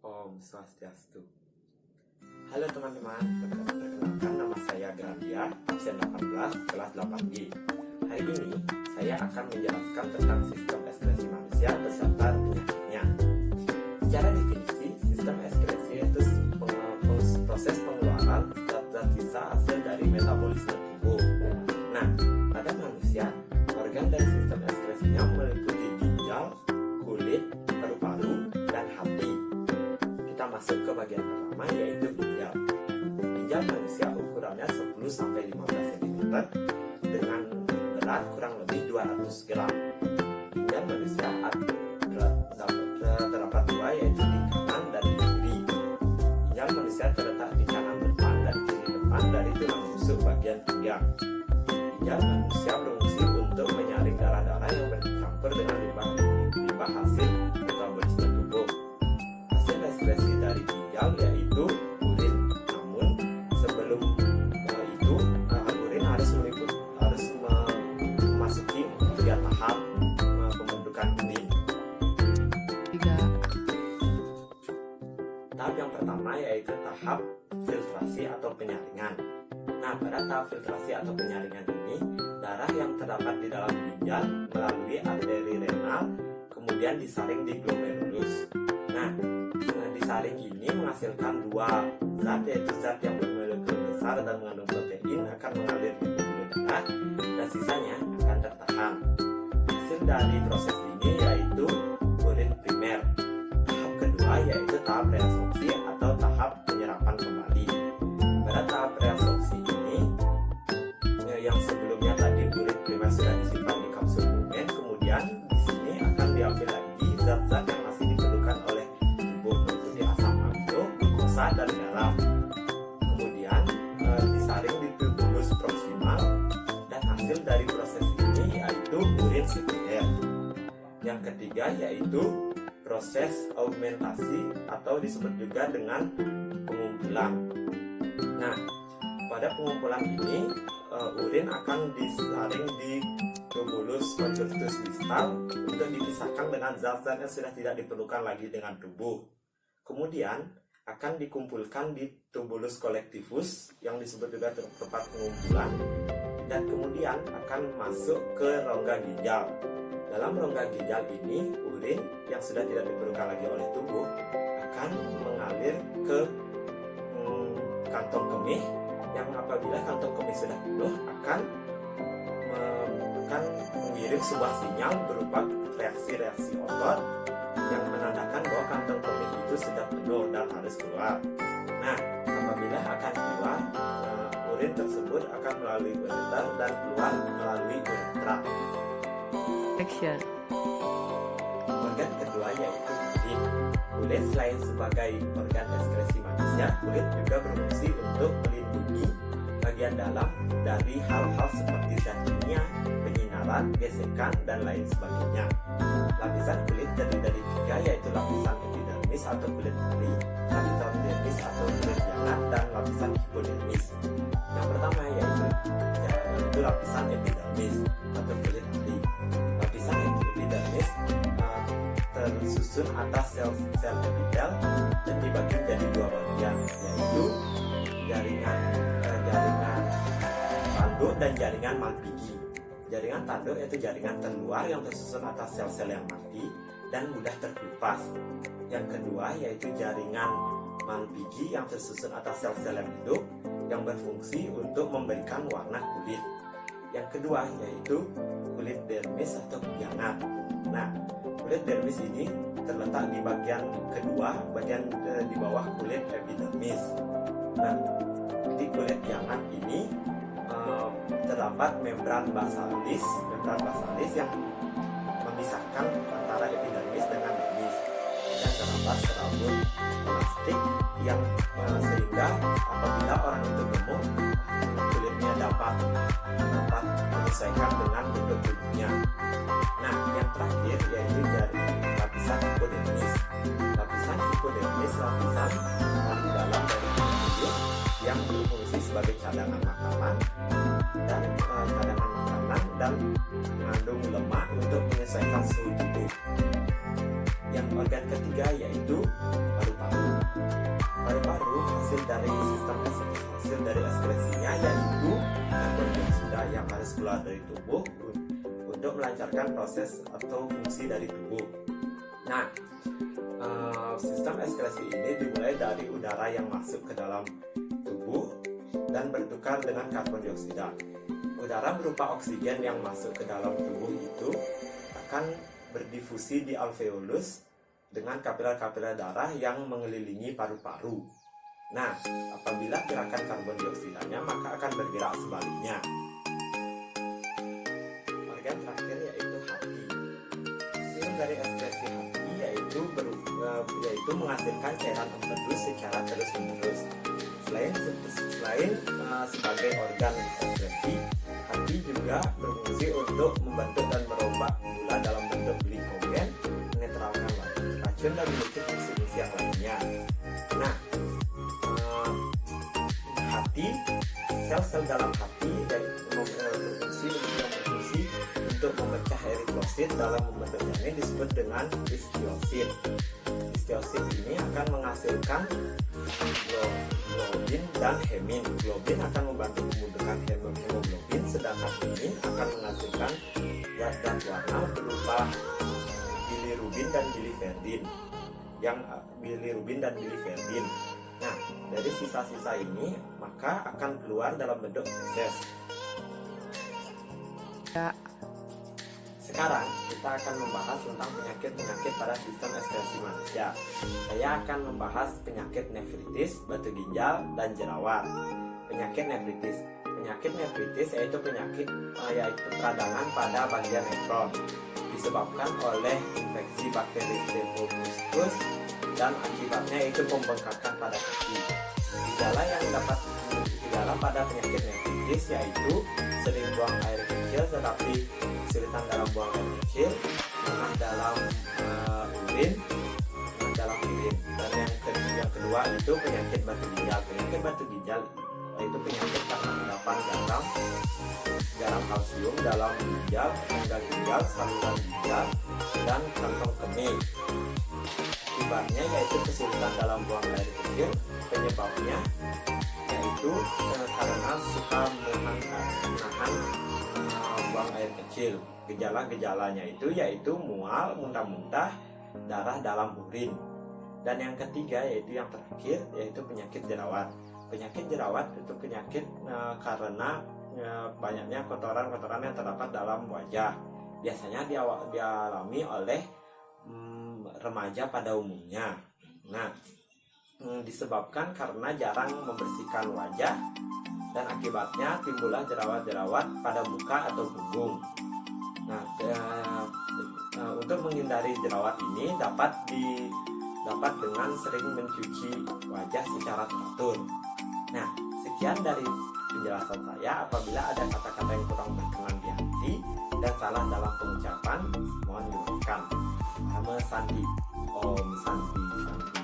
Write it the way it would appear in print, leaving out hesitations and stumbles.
Om Swastiastu. Halo teman-teman, perkenalkan nama saya Gradia, absen 18, kelas 8G. Hari ini saya akan menjelaskan tentang sistem ekskresi manusia beserta penyakitnya. Secara definisi, sistem ekskresi itu proses pengeluaran zat-zat sisa hasil dari metabolisme tubuh. Nah, pada manusia, organ dari sistem ekskresinya meliputi ginjal, kulit, paru-paru, dan hati. Kita masuk ke bagian pertama, yaitu ginjal. Ginjal manusia ukurannya 10-15 cm dengan berat kurang lebih 200 gram. Ginjal manusia terdapat dua, yaitu di kanan dan di kiri. Ginjal manusia terletak di kanan depan dan kiri depan dari tulang rusuk bagian pinggang. Ginjal manusia berfungsi untuk menyaring darah-darah yang bercampur dengan limbah hasil metabolisme tubuh. Hasil ekskresi dari ginjal yaitu urin. Namun sebelum itu urin harus memasuki 3 tahap pembentukan benih. Tahap yang pertama yaitu tahap filtrasi atau penyaringan. Nah, pada tahap filtrasi atau penyaringan ini, darah yang terdapat di dalam ginjal melalui arteri renal kemudian disaring di glomerulus. Nah, disaring ini menghasilkan dua zat, yaitu zat yang bermolekul besar dan mengandung protein akan mengalir ke pembuluh darah dan sisanya akan tertahan. Hasil dari proses ini yaitu urin primer. Tahap kedua yaitu tahap reabsorpsi atau tahap penyerapan kembali. Pada tahap reabsorpsi ini, yang sebelumnya tadi urin primer sudah disimpan di kapsul lumen, kemudian di sini akan diambil lagi zat-zat yang masih diperlukan oleh tubuh, seperti asam amino, glukosa, dan garam. Kemudian disaring di tubulus proksimal, dan hasil dari proses ini yaitu urin sekunder. Yang ketiga yaitu proses augmentasi atau disebut juga dengan pengumpulan. Nah, pada pengumpulan ini urin akan disaring di tubulus conjunctus distal untuk dipisahkan dengan zat-zat yang sudah tidak diperlukan lagi dengan tubuh. Kemudian akan dikumpulkan di tubulus collectivus yang disebut juga tempat pengumpulan, dan kemudian akan masuk ke rongga ginjal. Dalam rongga ginjal ini, urin yang sudah tidak diperlukan lagi oleh tubuh akan mengalir ke kantong kemih, yang apabila kantong kemih sudah penuh akan mengirim sebuah sinyal berupa reaksi-reaksi otot yang menandakan bahwa kantong kemih itu sudah penuh dan harus keluar. Nah, apabila akan keluar, urin tersebut akan melalui ureter dan keluar melalui uretra. Organ kedua yaitu kulit. Kulit selain sebagai organ ekskresi manusia, kulit juga berfungsi untuk melindungi bagian dalam dari hal-hal seperti zat kimia, penyinaran, gesekan, dan lain sebagainya. Lapisan kulit terdiri dari 3, yaitu lapisan epidermis atau kulit putih, lapisan dermis atau kulit jangat, dan lapisan hipodermis. Yang pertama yaitu lapisan epidermis atau kulit putih. Lapisan epidermis tersusun atas sel epitel dan dibagi menjadi 2 bagian, yaitu jaringan tanduk dan jaringan malpighi. Jaringan tanduk yaitu jaringan terluar yang tersusun atas sel-sel yang mati dan mudah terkelupas. Yang kedua yaitu jaringan malpighi yang tersusun atas sel-sel yang hidup yang berfungsi untuk memberikan warna kulit. Yang kedua yaitu kulit dermis atau jangat. Nah, kulit dermis ini terletak di bagian kedua, bagian di bawah kulit epidermis. Nah, di kulit jangat ini terdapat membran basalis yang memisahkan antara epidermis dengan dermis, dan terdapat serabut plastik yang sehingga apabila orang itu gemuk, kulitnya dapat menyesuaikan dengan bentuk tubuhnya. Nah, yang terakhir yaitu lapisan hipodermis. Lapisan hipodermis lapisan paling dalam dari kulit yang berfungsi sebagai cadangan makanan dan mengandung lemak untuk menyesuaikan suhu tubuh. Yang organ ketiga yaitu paru-paru. Paru-paru hasil dari ekskresinya yaitu karbon dioksida yang harus keluar dari tubuh untuk melancarkan proses atau fungsi dari tubuh. Nah, sistem ekskresi ini dimulai dari udara yang masuk ke dalam tubuh dan bertukar dengan karbon dioksida. Udara berupa oksigen yang masuk ke dalam tubuh itu akan berdifusi di alveolus dengan kapiler-kapiler darah yang mengelilingi paru-paru. Nah, apabila gerakan karbon dioksidanya, maka akan bergerak sebaliknya. Organ terakhir yaitu hati. Hasil dari ekskresi hati yaitu menghasilkan cairan empedu secara terus-menerus. Selain sebagai organ ekskresi, hati juga berfungsi untuk membentuk dan merombak gula dalam bentuk glikogen, menetralkan racun dan memiliki fungsi-fungsi yang lainnya. Nah, sel-sel dalam hati berfungsi untuk memecah eritrosit dalam membentuk janin disebut dengan histiosit. Histiosit ini akan menghasilkan globin dan hemin. Globin akan membantu pembentukan hemoglobin, sedangkan hemin akan menghasilkan zat-zat warna berupa bilirubin dan biliverdin. Nah, dari sisa-sisa ini maka akan keluar dalam bentuk feses. Sekarang kita akan membahas tentang penyakit-penyakit pada sistem ekskresi manusia. Saya akan membahas penyakit nefritis, batu ginjal, dan jerawat. Penyakit nefritis yaitu peradangan pada bagian nefron disebabkan oleh infeksi bakteri Streptococcus dan akibatnya yaitu pembengkakan pada kaki. Gejala pada penyakit nefritis yaitu sering buang air kecil tetapi kesulitan dalam buang air kecil, lemah dalam urin. Dan yang kedua itu penyakit batu ginjal. Penyakit batu ginjal itu penyakit karena endapan garam kalsium dalam ginjal, rongga ginjal, saluran ginjal, dan kantong kemih. Akibatnya yaitu kesulitan dalam buang air kecil. Penyebabnya yaitu karena suka menahan buang air kecil. Gejala-gejalanya itu yaitu mual, muntah-muntah, darah dalam urin. Dan yang ketiga yaitu yang terakhir yaitu penyakit jerawat. Penyakit jerawat itu penyakit karena banyaknya kotoran-kotoran yang terdapat dalam wajah. Biasanya dialami oleh remaja pada umumnya. Nah, disebabkan karena jarang membersihkan wajah dan akibatnya timbullah jerawat-jerawat pada muka atau punggung. Nah, untuk menghindari jerawat ini dapat dengan sering mencuci wajah secara teratur. Nah, sekian dari penjelasan saya. Apabila ada kata-kata yang kurang berkenan di hati dan salah dalam pengucapan, mohon dimaafkan. Nama Sandi, Om Santi.